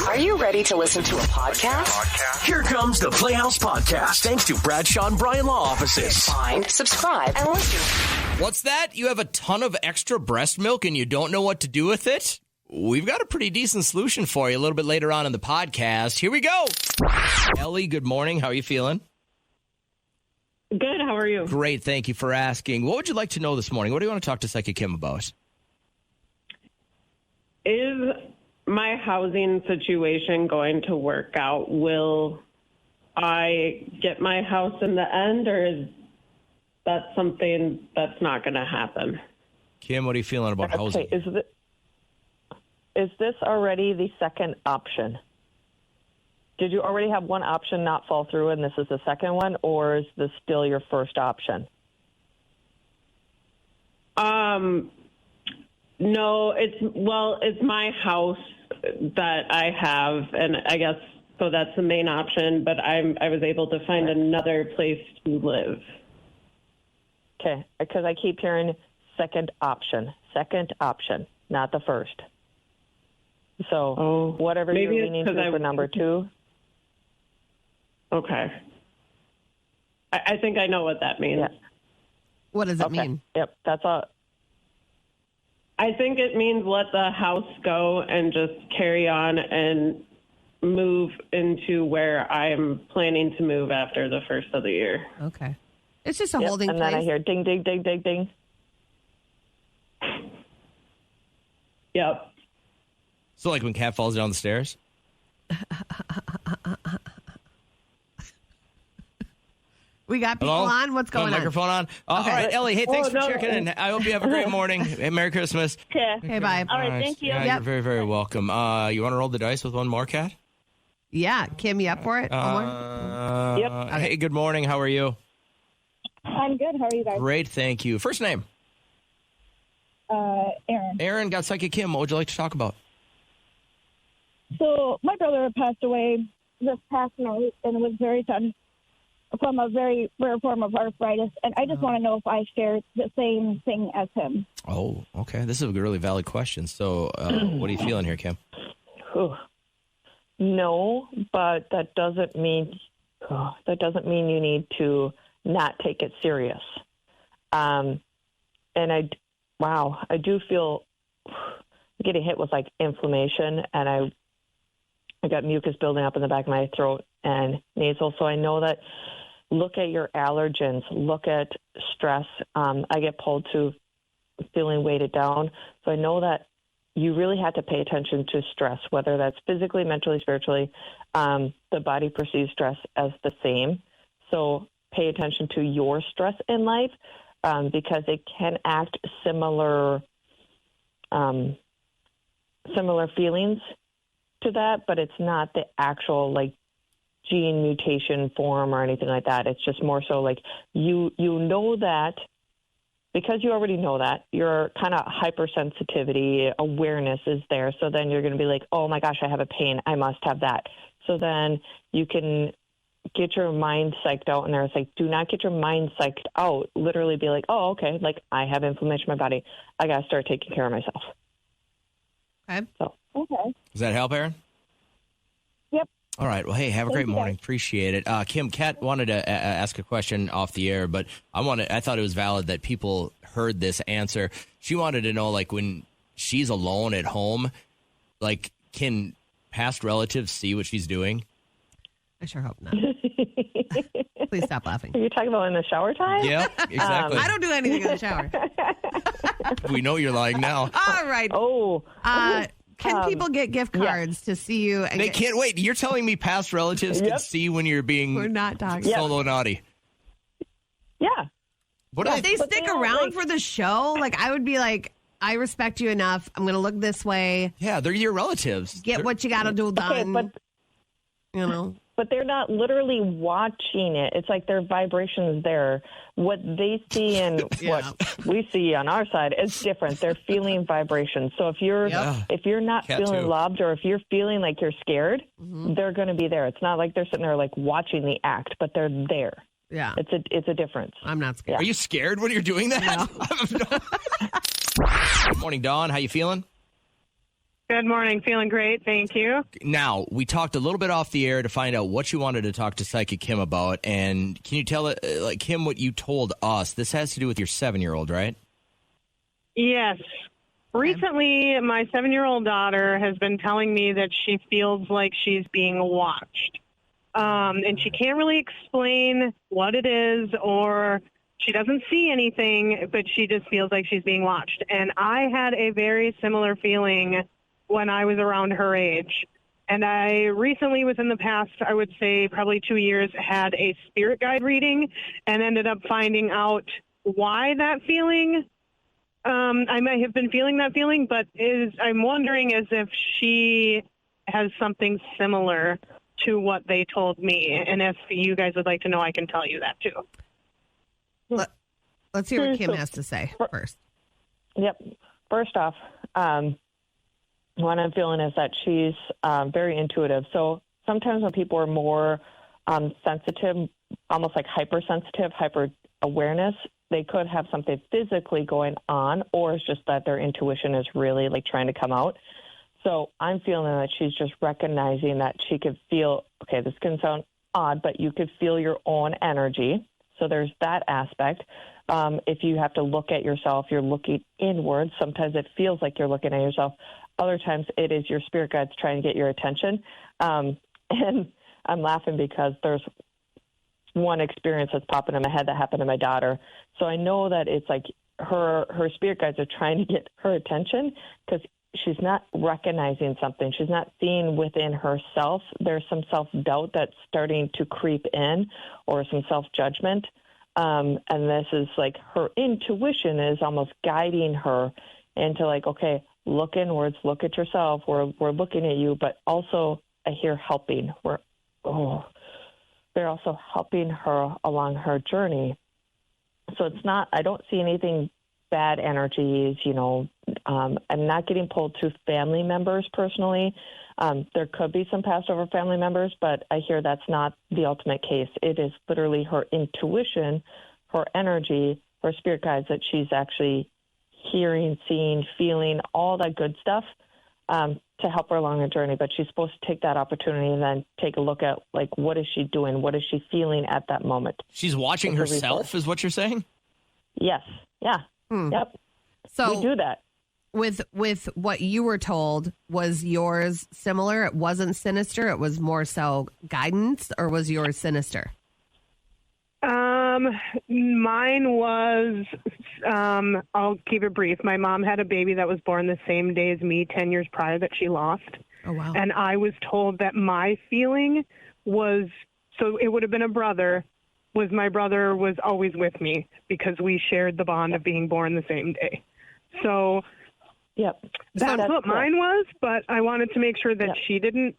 Are you ready to listen to a podcast? Here comes the Playhouse Podcast, thanks to Bradshaw and Bryan Law Offices. Find, subscribe, and listen. What's that? You have a ton of extra breast milk and you don't know what to do with it? We've got a pretty decent solution for you a little bit later on in the podcast. Here we go. Ellie, good morning. How are you feeling? Good. How are you? Great. Thank you for asking. What would you like to know this morning? What do you want to talk to Psychic Kim about? Is my housing situation going to work out? Will I get my house in the end, or is that something that's not going to happen? Kim, what are you feeling about housing? Okay, is this already the second option? Did you already have one option not fall through and this is the second one, or is this still your first option? No, it's my house that I have, and I guess so that's the main option, but I was able to find another place to live. Okay, because I keep hearing second option, not the first. So whatever you're leaning to for number two. Okay. I think I know what that means. Yeah. What does it mean? Yep, that's all. I think it means let the house go and just carry on and move into where I'm planning to move after the first of the year. Okay. It's just a holding and place. And then I hear ding, ding, ding, ding, ding. Yep. So like when Kat falls down the stairs? We got people Hello? on. What's going on? Microphone on. All right, Ellie. Hey, thanks for checking in. I hope you have a great morning. Hey, Merry Christmas. Okay, bye. All right, thank you. Yeah, you're very, very welcome. You want to roll the dice with one more, Kat? Yeah, Kim, you up for it? One more? Yep. Hey, good morning. How are you? I'm good. How are you guys? Great, thank you. First name? Aaron. Aaron, got Psychic Kim. What would you like to talk about? So my brother passed away this past night, and it was very sudden from a very rare form of arthritis. And I just want to know if I share the same thing as him. Oh, okay. This is a really valid question. So what are you feeling here, Kim? No, but that doesn't mean you need to not take it serious. And I do feel getting hit with like inflammation, and I got mucus building up in the back of my throat and nasal. So I know that. Look at your allergens. Look at stress. I get pulled to feeling weighted down. So I know that you really have to pay attention to stress, whether that's physically, mentally, spiritually. The body perceives stress as the same. So pay attention to your stress in life because it can act similar feelings to that, but it's not the actual like gene mutation form or anything like that. It's just more so like you know that because you already know that your kind of hypersensitivity awareness is there. So then you're going to be like, oh my gosh, I have a pain. I must have that. So then you can get your mind psyched out. And there's like, do not get your mind psyched out. Literally be like, oh, okay. Like I have inflammation in my body. I got to start taking care of myself. Okay. Okay. Does that help, Aaron? Yep. All right. Well, hey, have a great morning. Appreciate it. Kim, Kat wanted to ask a question off the air, but I thought it was valid that people heard this answer. She wanted to know, like, when she's alone at home, like, can past relatives see what she's doing? I sure hope not. Please stop laughing. Are you talking about in the shower time? Yeah, exactly. I don't do anything in the shower. We know you're lying now. All right. Can people get gift cards to see you? And They can't wait. You're telling me past relatives can see when you're being We're not talking. solo naughty. Yeah. What If they stick around for the show, like I would be like, I respect you enough. I'm going to look this way. Yeah, they're your relatives. Get what you got to do done. but you know. But they're not literally watching it. It's like their vibrations there. What they see and what we see on our side is different. They're feeling vibrations. So if you're not Cat feeling too. loved or if you're feeling like you're scared, they're going to be there. It's not like they're sitting there like watching the act, but they're there. Yeah. It's a difference. I'm not scared. Are you scared when you're doing that? Good morning, Dawn. How you feeling? Good morning. Feeling great. Thank you. Now, we talked a little bit off the air to find out what you wanted to talk to Psychic Kim about. And can you tell Kim, what you told us? This has to do with your 7-year-old, right? Yes. Recently, my 7-year-old daughter has been telling me that she feels like she's being watched. And she can't really explain what it is, or she doesn't see anything, but she just feels like she's being watched. And I had a very similar feeling when I was around her age. And I recently, within the past, I would say probably 2 years, had a spirit guide reading and ended up finding out why that feeling, I might have been feeling that feeling, but I'm wondering as if she has something similar to what they told me. And if you guys would like to know, I can tell you that too. Let's hear what Kim has to say first. Yep. First off, what I'm feeling is that she's very intuitive. So sometimes when people are more sensitive, almost like hypersensitive, hyper awareness, they could have something physically going on, or it's just that their intuition is really like trying to come out. So I'm feeling that she's just recognizing that she could feel, okay, this can sound odd, but you could feel your own energy. So there's that aspect. If you have to look at yourself, you're looking inwards. Sometimes it feels like you're looking at yourself. Other times it is your spirit guides trying to get your attention. And I'm laughing because there's one experience that's popping in my head that happened to my daughter. So I know that it's like her spirit guides are trying to get her attention because she's not recognizing something. She's not seeing within herself. There's some self-doubt that's starting to creep in, or some self-judgment. And this is like her intuition is almost guiding her into like, okay, look inwards, look at yourself. We're looking at you, but also I hear helping. They're also helping her along her journey. So it's not, I don't see anything bad energies, I'm not getting pulled to family members personally. There could be some passed over family members, but I hear that's not the ultimate case. It is literally her intuition, her energy, her spirit guides that she's actually hearing, seeing, feeling, all that good stuff to help her along her journey. But she's supposed to take that opportunity and then take a look at, like, what is she doing? What is she feeling at that moment? She's watching herself, is what you're saying? Yes. Yeah. Yep. So we do that. With what you were told, was yours similar? It wasn't sinister. It was more so guidance, or was yours sinister? Mine was, I'll keep it brief. My mom had a baby that was born the same day as me 10 years prior that she lost. Oh, wow. And I was told that my feeling was, so it would have been a brother, was my brother was always with me because we shared the bond of being born the same day. So yep, that's what mine was, but I wanted to make sure that she didn't,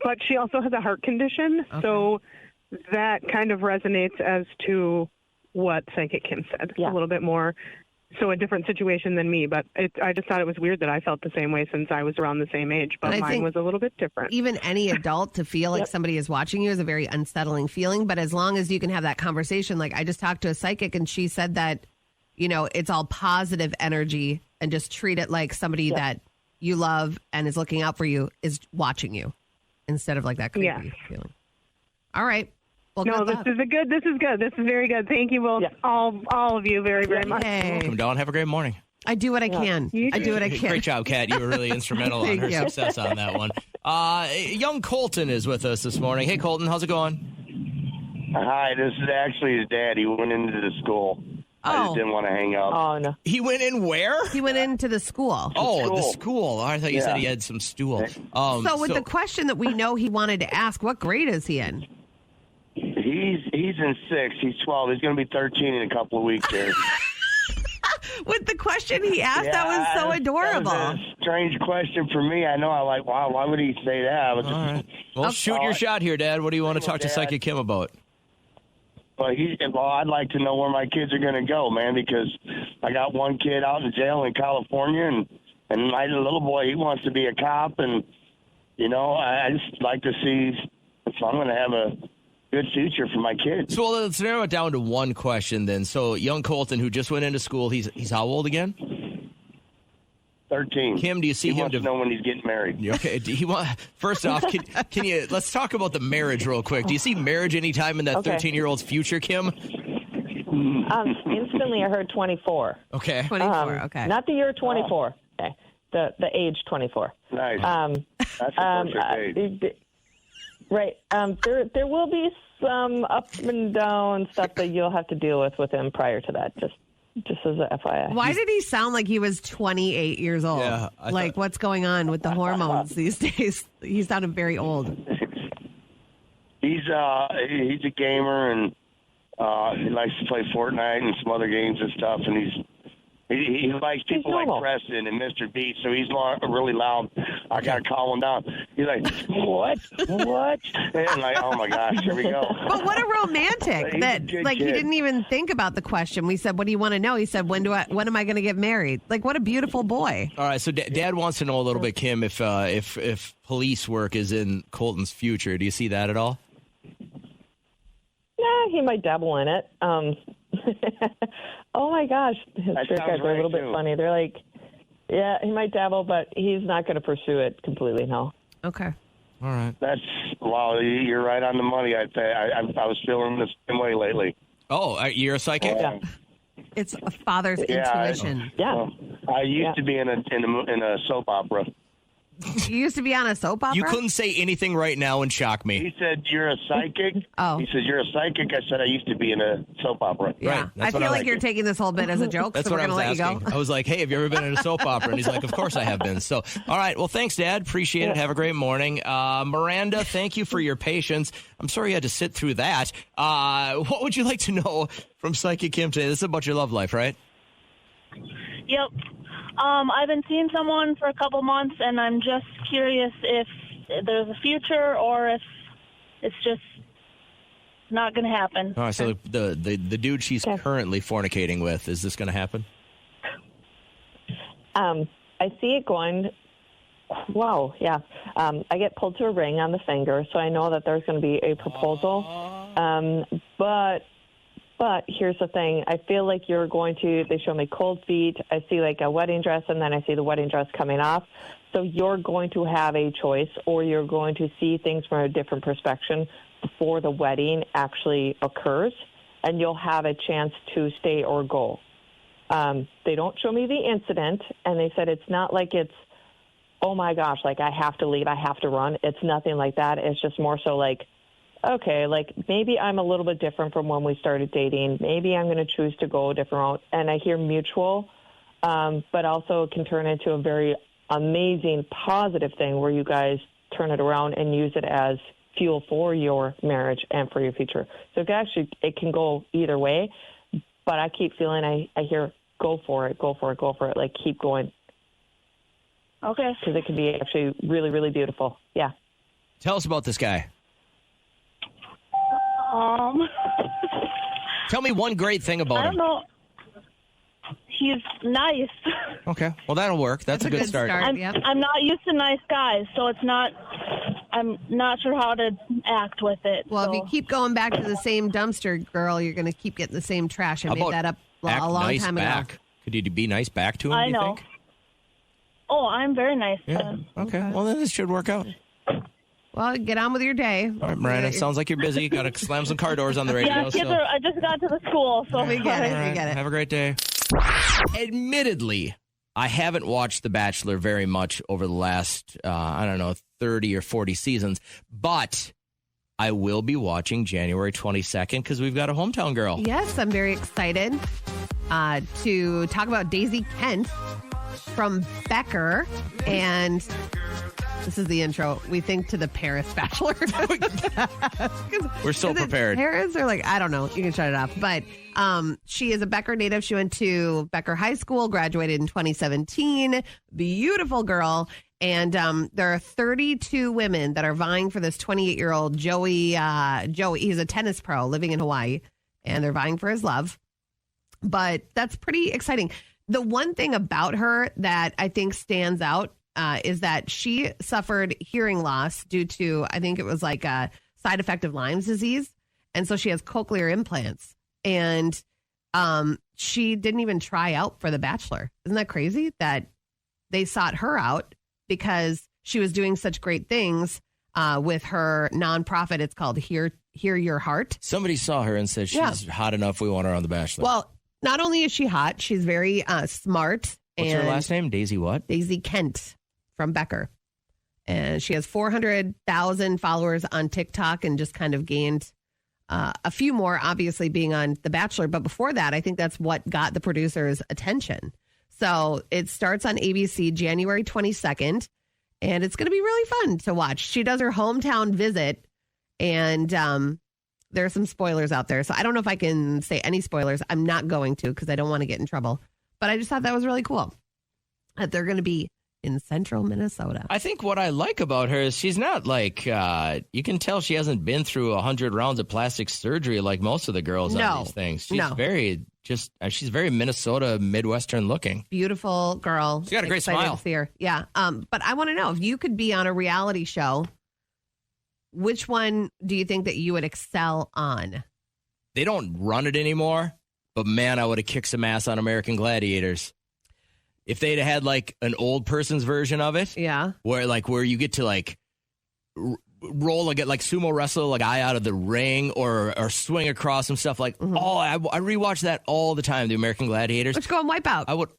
but she also has a heart condition. Okay. So that kind of resonates as to what Psychic Kim said a little bit more. So a different situation than me, but I just thought it was weird that I felt the same way since I was around the same age, but mine was a little bit different. Even any adult to feel like somebody is watching you is a very unsettling feeling, but as long as you can have that conversation, like I just talked to a psychic and she said that, it's all positive energy and just treat it like somebody that you love and is looking out for you is watching you instead of like that creepy feeling. All right. Well, this is good. This is very good. Thank you both, all of you very, very much. Welcome, Dawn. Have a great morning. I do what I can. I do what I can. Great job, Kat. You were really instrumental in her success on that one. Young Colton is with us this morning. Hey, Colton, how's it going? Hi, this is actually his dad. He went into the school. I just didn't want to hang up. Oh, no. He went in where? He went into the school. Oh, the school. I thought you said he had some stool. So with the question that we know he wanted to ask, what grade is he in? He's in 6th. He's 12. He's going to be 13 in a couple of weeks here. With the question he asked, that was so adorable. That was a strange question for me. I know. I like, wow, why would he say that? All right. Well, shoot your shot here, Dad. What do you want to talk to Psychic Kim about? Well, I'd like to know where my kids are going to go, man, because I got one kid out in jail in California, and my little boy, he wants to be a cop, and, I just like to see if I'm going to have a good future for my kids. So let's narrow it down to one question then. So young Colton, who just went into school, he's how old again? 13. Kim, do you see he him wants to know when he's getting married. Okay. Do you want? First off, can you let's talk about the marriage real quick. Do you see marriage anytime in that Okay. 13-year-old's future, Kim? Instantly, I heard 24. Okay. 24. Okay. Not the year 24. Okay. The age 24. Nice. That's the perfect age. Right. There will be some up and down stuff that you'll have to deal with him prior to that. Just as a FYI. Why did he sound like he was 28 years old? Yeah, like, what's going on with the hormones these days? He sounded very old. He's a gamer and he likes to play Fortnite and some other games and stuff. And he likes people like Preston and Mr. Beast, so he's really loud. I got to calm him down. He's like, what? And like, oh my gosh, here we go. But what a romantic He's that a good like he kid. didn't even think about the question. We said, "What do you want to know?" He said, "When am I going to get married?" Like, what a beautiful boy. All right. So Dad wants to know a little bit, Kim, if police work is in Colton's future. Do you see that at all? Yeah, he might dabble in it. Oh my gosh, his That spirit sounds guides are a little right, bit too. funny. They're like, yeah, he might dabble, but he's not going to pursue it completely. No. Okay. All right. That's wow. You're right on the money. I was feeling the same way lately. Oh, you're a psychic? Yeah. It's a father's Yeah, intuition. Yeah. I used to be in a soap opera. You used to be on a soap opera. You couldn't say anything right now and shock me. He said, "You're a psychic." Oh. He said, "You're a psychic." I said, "I used to be in a soap opera." Yeah. Right, that's I feel what I like like. you're taking this whole bit as a joke, That's so what we're I going to was let you asking. go. I was like, hey, have you ever been in a soap opera? And he's like, of course I have been. So, all right. Well, thanks, Dad. Appreciate it. Have a great morning. Miranda, thank you for your patience. I'm sorry you had to sit through that. What would you like to know from Psychic Kim today? This is about your love life, right? Yep. I've been seeing someone for a couple months, and I'm just curious if there's a future or if it's just not going to happen. All right. So the dude she's currently fornicating with, is this going to happen? I see it going. Wow, yeah. I get pulled to a ring on the finger, so I know that there's going to be a proposal. But here's the thing. I feel like you're going to, they show me cold feet. I see like a wedding dress, and then I see the wedding dress coming off. So you're going to have a choice, or you're going to see things from a different perspective before the wedding actually occurs, and you'll have a chance to stay or go. They don't show me the incident, and they said it's not like it's, oh my gosh, like I have to leave, I have to run. It's nothing like that. It's just more so like, okay, like maybe I'm a little bit different from when we started dating. Maybe I'm going to choose to go a different route. And I hear mutual, but also it can turn into a very amazing positive thing where you guys turn it around and use it as fuel for your marriage and for your future. So it can go either way, but I keep feeling I hear go for it, like keep going. Okay. Because it can be actually really, really beautiful. Yeah. Tell us about this guy. Tell me one great thing about I don't him. know. He's nice. Okay. Well, that'll work. That's a good start. I'm not used to nice guys, so I'm not sure how to act with it. Well, so. if you keep going back to the same dumpster, girl, you're going to keep getting the same trash. I How made about that up act a long nice time back? ago. Could you be nice back to him, I do you know. think? Oh, I'm very nice. Yeah. Okay. Well, then this should work out. Well, get on with your day. All right, Miranda, sounds like you're busy. Got to slam some car doors on the radio. Yeah, kids so. I just got to the school, so We get it. All right, We get it. Have a great day. Admittedly, I haven't watched The Bachelor very much over the last, 30 or 40 seasons, but I will be watching January 22nd because we've got a hometown girl. Yes, I'm very excited to talk about Daisy Kent from Becker. And this is the intro. We think to the Paris Bachelor. We're so Is it prepared. Paris or I don't know. You can shut it off. But she is a Becker native. She went to Becker High School, graduated in 2017. Beautiful girl. And there are 32 women that are vying for this 28-year-old Joey. Joey, he's a tennis pro living in Hawaii, and they're vying for his love. But that's pretty exciting. The one thing about her that I think stands out is that she suffered hearing loss due to, I think it was like a side effect of Lyme's disease. And so she has cochlear implants. And she didn't even try out for The Bachelor. Isn't that crazy? That they sought her out because she was doing such great things with her nonprofit. It's called Hear Your Heart. Somebody saw her and said she's hot enough. We want her on The Bachelor. Well, not only is she hot, she's very smart. What's her last name? Daisy what? Daisy Kent from Becker. And she has 400,000 followers on TikTok and just kind of gained a few more, obviously, being on The Bachelor. But before that, I think that's what got the producers' attention. So it starts on ABC January 22nd, and it's going to be really fun to watch. She does her hometown visit, and there are some spoilers out there. So I don't know if I can say any spoilers. I'm not going to because I don't want to get in trouble. But I just thought that was really cool that they're going to be in central Minnesota. I think what I like about her is she's not like, you can tell she hasn't been through 100 rounds of plastic surgery like most of the girls on these things. She's she's very Minnesota, Midwestern looking. Beautiful girl. She's got a great smile. To see her. Yeah. But I want to know, if you could be on a reality show, which one do you think that you would excel on? They don't run it anymore, but man, I would have kicked some ass on American Gladiators. If they'd had like an old person's version of it, where you get to like roll like sumo wrestle a guy out of the ring or swing across some stuff like I rewatch that all the time. The American Gladiators. Let's go on Wipeout. I would.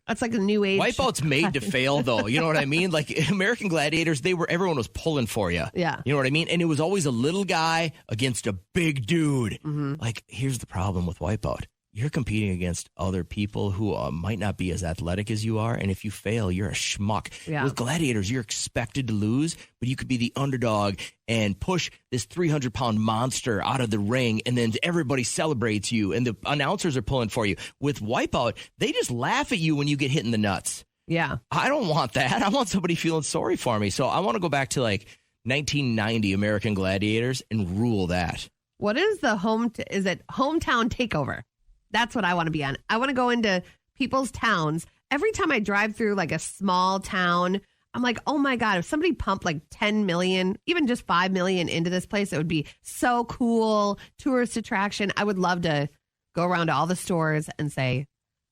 That's like a new age. Wipeout's made to fail, though. You know what I mean? Like American Gladiators, everyone was pulling for you. Yeah. You know what I mean? And it was always a little guy against a big dude. Like, here's the problem with Wipeout. You're competing against other people who might not be as athletic as you are. And if you fail, you're a schmuck. Yeah. With Gladiators, you're expected to lose, but you could be the underdog and push this 300-pound monster out of the ring, and then everybody celebrates you, and the announcers are pulling for you. With Wipeout, they just laugh at you when you get hit in the nuts. Yeah. I don't want that. I want somebody feeling sorry for me. So I want to go back to like 1990 American Gladiators and rule that. What is the hometown takeover? That's what I want to be on. I want to go into people's towns. Every time I drive through like a small town, I'm like, oh my God, if somebody pumped like 10 million, even just 5 million into this place, it would be so cool. Tourist attraction. I would love to go around to all the stores and say,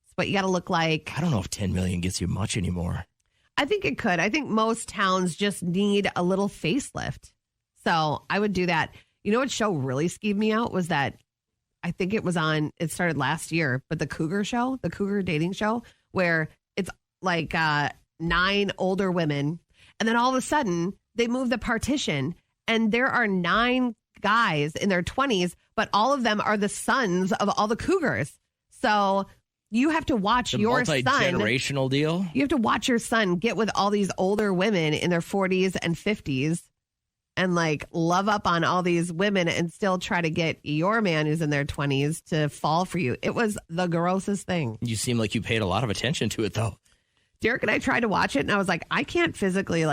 it's what you got to look like. I don't know if 10 million gets you much anymore. I think it could. I think most towns just need a little facelift. So I would do that. You know what show really skeeved me out was that, I think it started last year, but the Cougar show, the Cougar dating show, where it's like 9 older women. And then all of a sudden they move the partition and there are 9 guys in their 20s, but all of them are the sons of all the Cougars. So you have to watch your son. Multi-generational deal. You have to watch your son get with all these older women in their 40s and 50s. And like love up on all these women and still try to get your man who's in their 20s to fall for you. It was the grossest thing. You seem like you paid a lot of attention to it, though. Derek and I tried to watch it, and I was like, I can't physically,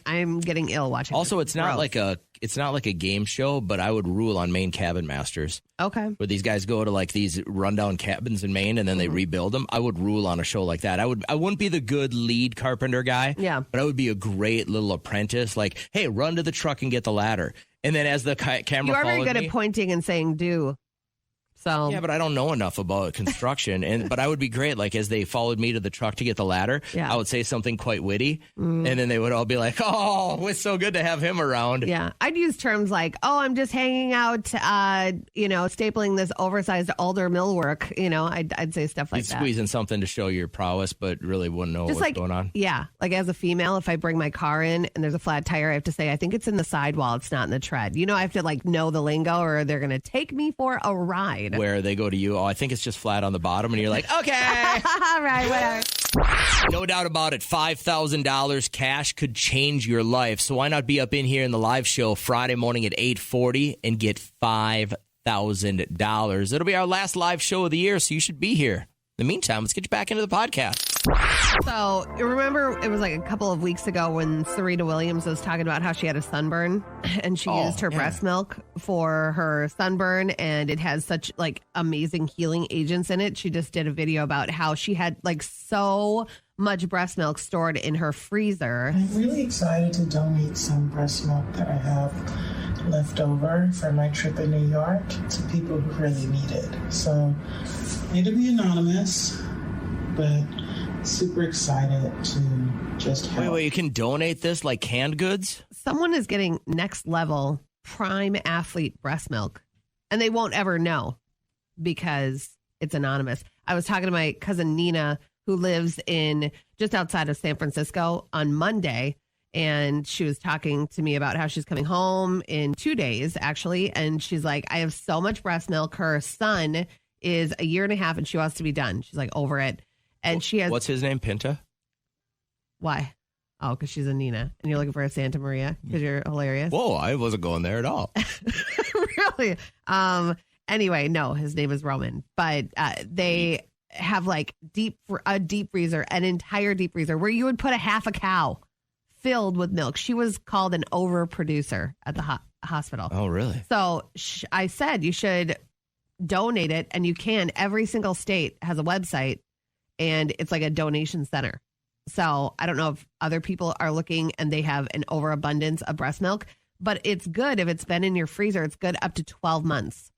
I'm getting ill watching it. Also, it's not like a game show, but I would rule on Maine Cabin Masters. Okay. Where these guys go to like these rundown cabins in Maine and then they rebuild them. I would rule on a show like that. I wouldn't be the good lead carpenter guy. Yeah. But I would be a great little apprentice. Like, hey, run to the truck and get the ladder. And then as the camera you are very followed good me, at pointing and saying do. So yeah, but I don't know enough about construction. But I would be great. Like as they followed me to the truck to get the ladder, I would say something quite witty, and then they would all be like, "Oh, it's so good to have him around." Yeah, I'd use terms like, "Oh, I'm just hanging out, stapling this oversized alder millwork." I'd say stuff like You'd that. Squeeze in something to show your prowess, but really wouldn't know what's going on. Yeah, like as a female, if I bring my car in and there's a flat tire, I have to say, I think it's in the sidewall. It's not in the tread. I have to know the lingo, or they're going to take me for a ride. Where they go to you, I think it's just flat on the bottom, and you're like, okay. All right, whatever. No doubt about it, $5,000 cash could change your life. So why not be up in here in the live show Friday morning at 8:40 and get $5,000? It'll be our last live show of the year, so you should be here. In the meantime, let's get you back into the podcast. So, remember, it was like a couple of weeks ago when Serena Williams was talking about how she had a sunburn and she used her breast milk for her sunburn, and it has such amazing healing agents in it. She just did a video about how she had so much breast milk stored in her freezer. I'm really excited to donate some breast milk that I have left over for my trip in New York to people who really need it. So, it'll be anonymous, but super excited to just help. Wait, you can donate this like canned goods? Someone is getting next level prime athlete breast milk, and they won't ever know because it's anonymous. I was talking to my cousin Nina, who lives in just outside of San Francisco, on Monday, and she was talking to me about how she's coming home in 2 days, actually. And she's like, I have so much breast milk. Her son is 1.5 years and she wants to be done. She's like over it. And she has. What's his name? Pinta? Why? Oh, because she's a Nina and you're looking for a Santa Maria because you're hilarious. Whoa, I wasn't going there at all. Really? Anyway, no, his name is Roman, but they have like a deep freezer, an entire deep freezer where you would put a half a cow filled with milk. She was called an overproducer at the hospital. Oh, really? So I said you should donate it, and you can. Every single state has a website, and it's like a donation center. So I don't know if other people are looking and they have an overabundance of breast milk, but it's good if it's been in your freezer. It's good up to 12 months.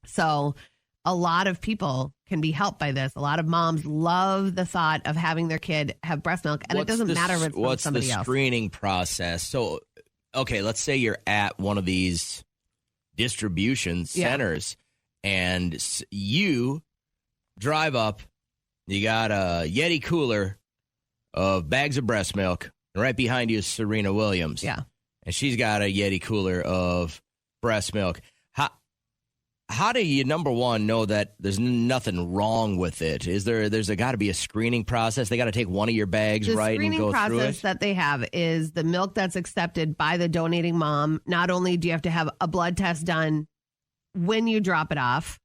So a lot of people can be helped by this. A lot of moms love the thought of having their kid have breast milk, and it doesn't matter if it's from somebody else. What's the screening process? So, okay, let's say you're at one of these distribution centers, and you drive up, you got a Yeti cooler of bags of breast milk, and right behind you is Serena Williams. Yeah. And she's got a Yeti cooler of breast milk. How do you, number one, know that there's nothing wrong with it? There's got to be a screening process? They got to take one of your bags, right, and go through it? The screening process that they have is the milk that's accepted by the donating mom. Not only do you have to have a blood test done when you drop it off,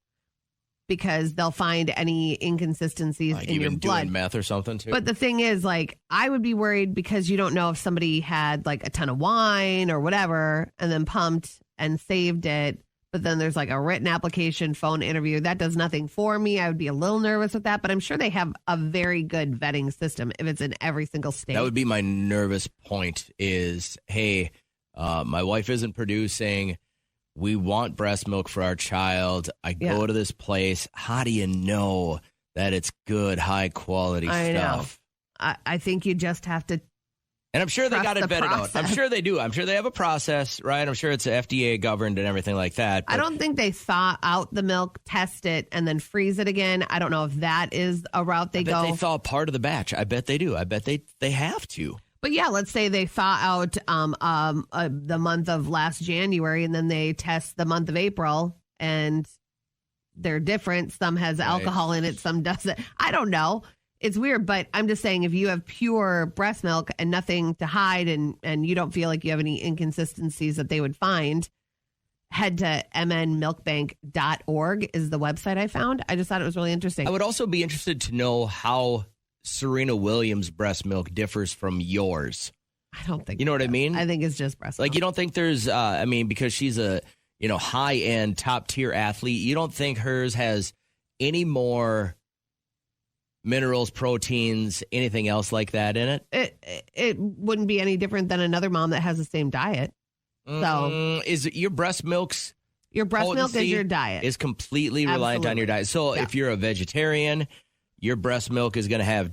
because they'll find any inconsistencies like in your blood. Doing meth or something, too? But the thing is, like, I would be worried because you don't know if somebody had, like, a ton of wine or whatever and then pumped and saved it. But then there's like a written application, phone interview. That does nothing for me. I would be a little nervous with that, but I'm sure they have a very good vetting system if it's in every single state. That would be my nervous point is, hey, my wife isn't producing. We want breast milk for our child. I go to this place. How do you know that it's good, high quality stuff? I think you just have to. And I'm sure they got it vetted out. I'm sure they do. I'm sure they have a process, right? I'm sure it's FDA governed and everything like that. I don't think they thaw out the milk, test it, and then freeze it again. I don't know if that is a route they go. They thaw part of the batch. I bet they do. I bet they have to. But yeah, let's say they thaw out the month of last January, and then they test the month of April, and they're different. Some has alcohol in it, some doesn't. I don't know. It's weird, but I'm just saying if you have pure breast milk and nothing to hide and you don't feel like you have any inconsistencies that they would find, head to mnmilkbank.org is the website I found. I just thought it was really interesting. I would also be interested to know how Serena Williams' breast milk differs from yours. I don't think. You know what I mean? I think it's just breast milk. Like, you don't think there's, because she's a, high-end, top-tier athlete, you don't think hers has any more minerals, proteins, anything else like that in it? It wouldn't be any different than another mom that has the same diet. So is it your breast milk's milk is your diet. Is completely reliant on your diet. So if you're a vegetarian, your breast milk is going to have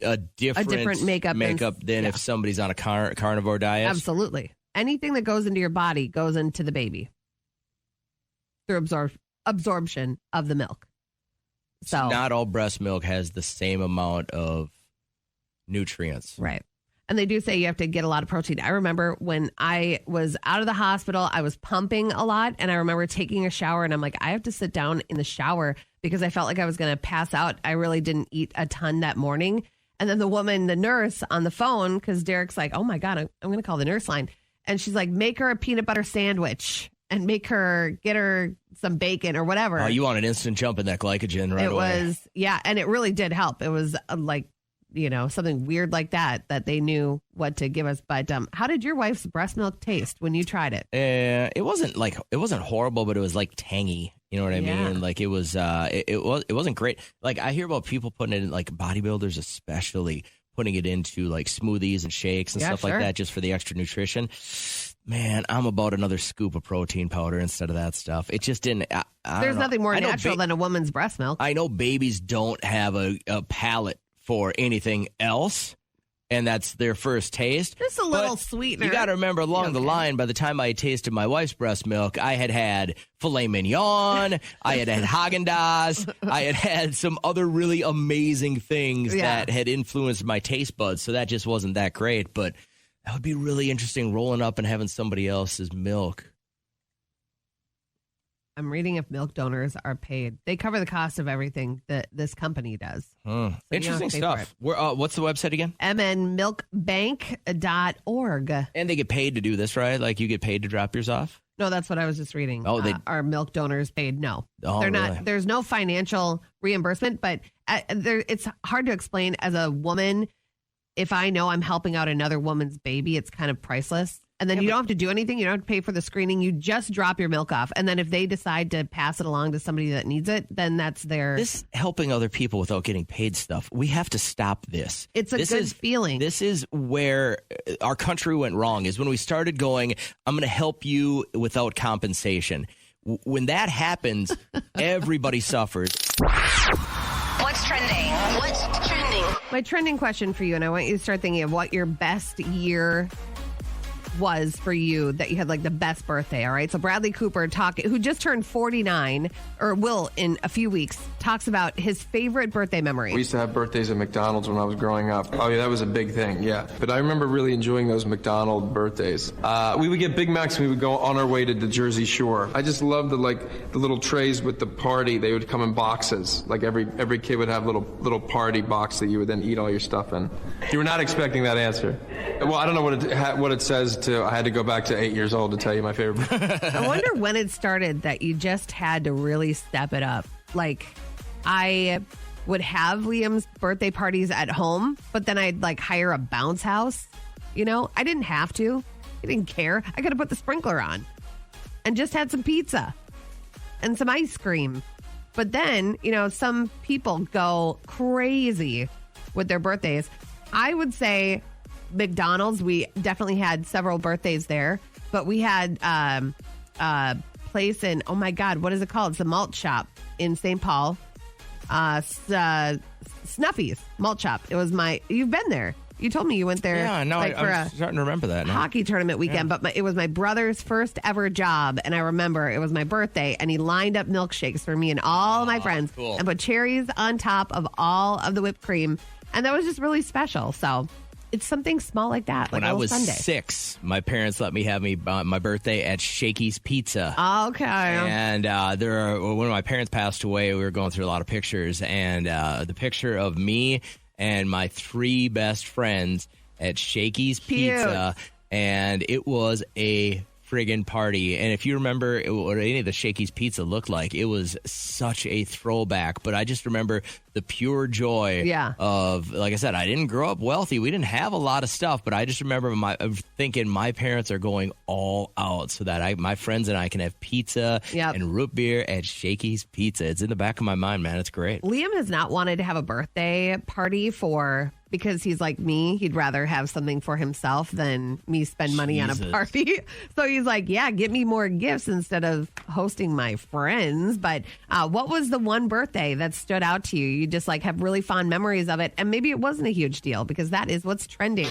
a different makeup than if somebody's on a carnivore diet. Absolutely. Anything that goes into your body goes into the baby through absorption of the milk. So not all breast milk has the same amount of nutrients. Right. And they do say you have to get a lot of protein. I remember when I was out of the hospital, I was pumping a lot. And I remember taking a shower and I'm like, I have to sit down in the shower because I felt like I was going to pass out. I really didn't eat a ton that morning. And then the nurse on the phone, because Derek's like, oh my God, I'm going to call the nurse line. And she's like, make her a peanut butter sandwich and get her some bacon or whatever. Oh, you want an instant jump in that glycogen right away. It was, and it really did help. It was something weird like that they knew what to give us. But how did your wife's breast milk taste when you tried it? It wasn't horrible, but it was like tangy. You know what I mean? Like it was, it wasn't great. Like I hear about people putting it in, like bodybuilders especially, putting it into like smoothies and shakes and stuff like that just for the extra nutrition. Man, I'm about another scoop of protein powder instead of that stuff. It just didn't. There's nothing more natural than a woman's breast milk. I know babies don't have a palate for anything else. And that's their first taste. Just a little sweetener. You got to remember, along the line, by the time I tasted my wife's breast milk, I had filet mignon, I had Haagen-Dazs, I had some other really amazing things that had influenced my taste buds. So that just wasn't that great. But that would be really interesting, rolling up and having somebody else's milk. I'm reading if milk donors are paid. They cover the cost of everything that this company does. So interesting stuff. What's the website again? mnmilkbank.org. And they get paid to do this, right? Like you get paid to drop yours off? No, that's what I was just reading. Oh, are milk donors paid? No, Oh, they're not. really? There's no financial reimbursement, but it's hard to explain as a woman. If I know I'm helping out another woman's baby, it's kind of priceless. And then you don't have to do anything. You don't have to pay for the screening. You just drop your milk off. And then if they decide to pass it along to somebody that needs it, then that's their... This helping other people without getting paid stuff, we have to stop this. It's a good feeling. This is where our country went wrong, is when we started going, I'm going to help you without compensation. When that happens, everybody suffers. What's trending? What's trending? My trending question for you, and I want you to start thinking of what your best year was for you, that you had like the best birthday. All right. So Bradley Cooper, who just turned 49 or will in a few weeks, talks about his favorite birthday memory. We used to have birthdays at McDonald's when I was growing up. Oh yeah, that was a big thing. Yeah. But I remember really enjoying those McDonald's birthdays. We would get Big Macs and we would go on our way to the Jersey Shore. I just loved the little trays with the party. They would come in boxes. Like every kid would have little party box that you would then eat all your stuff in. You were not expecting that answer. Well, I don't know what it says. I had to go back to 8 years old to tell you my favorite. I wonder when it started that you just had to really step it up. Like, I would have Liam's birthday parties at home, but then I'd like hire a bounce house. You know, I didn't have to. I didn't care. I could have put the sprinkler on and just had some pizza and some ice cream. But then, you know, some people go crazy with their birthdays. I would say McDonald's, we definitely had several birthdays there, but we had a place in, oh my God, what is it called? It's the Malt Shop in St. Paul. Snuffy's Malt Shop. It was you've been there. You told me you went there. Yeah, no, I'm starting to remember that now. Hockey tournament weekend, but it was my brother's first ever job, and I remember it was my birthday, and he lined up milkshakes for me and all my friends, cool. and put cherries on top of all of the whipped cream, and that was just really special. So it's something small like that. When like I was Sunday. 6, my parents let me have my birthday at Shakey's Pizza. Okay. And when my parents passed away, we were going through a lot of pictures, and the picture of me and my 3 best friends at Shakey's Pizza, and it was a friggin' party. And if you remember what any of the Shakey's Pizza looked like, it was such a throwback. But I just remember the pure joy of, like I said, I didn't grow up wealthy. We didn't have a lot of stuff, but I just remember thinking my parents are going all out so that my friends and I can have pizza and root beer at Shakey's Pizza. It's in the back of my mind, man. It's great. Liam has not wanted to have a birthday party because he's like me. He'd rather have something for himself than me spend money on a party. So he's like, yeah, get me more gifts instead of hosting my friends. But what was the one birthday that stood out to you? You just like have really fond memories of it. And maybe it wasn't a huge deal, because that is what's trending.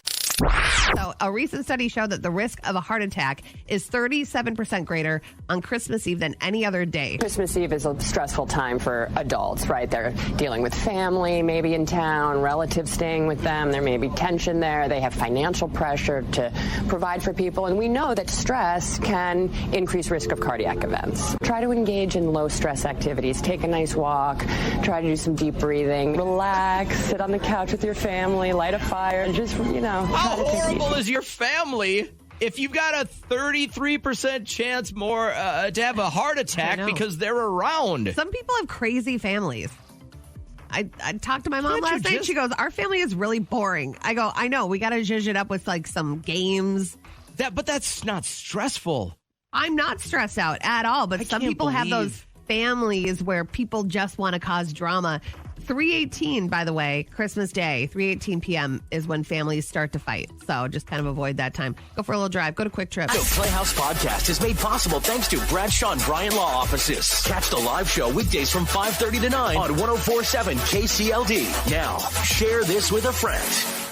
So a recent study showed that the risk of a heart attack is 37% greater on Christmas Eve than any other day. Christmas Eve is a stressful time for adults, right? They're dealing with family, maybe in town, relatives staying with them. There may be tension there. They have financial pressure to provide for people. And we know that stress can increase risk of cardiac events. Try to engage in low stress activities. Take a nice walk. Try to do some deep breathing. Relax. Sit on the couch with your family. Light a fire. And just, How horrible is your family if you've got a 33% chance more to have a heart attack because they're around? Some people have crazy families. I talked to my mom last night. She goes, our family is really boring. I go, I know. We got to zhuzh it up with like some games. But that's not stressful. I'm not stressed out at all. But some people have those families where people just want to cause drama. 3:18, by the way, Christmas Day, 3:18 p.m. is when families start to fight. So just kind of avoid that time. Go for a little drive. Go to Quick Trip. The Playhouse Podcast is made possible thanks to Bradshaw and Bryan Law Offices. Catch the live show weekdays from 5:30 to 9 on 104.7 KCLD. Now, share this with a friend.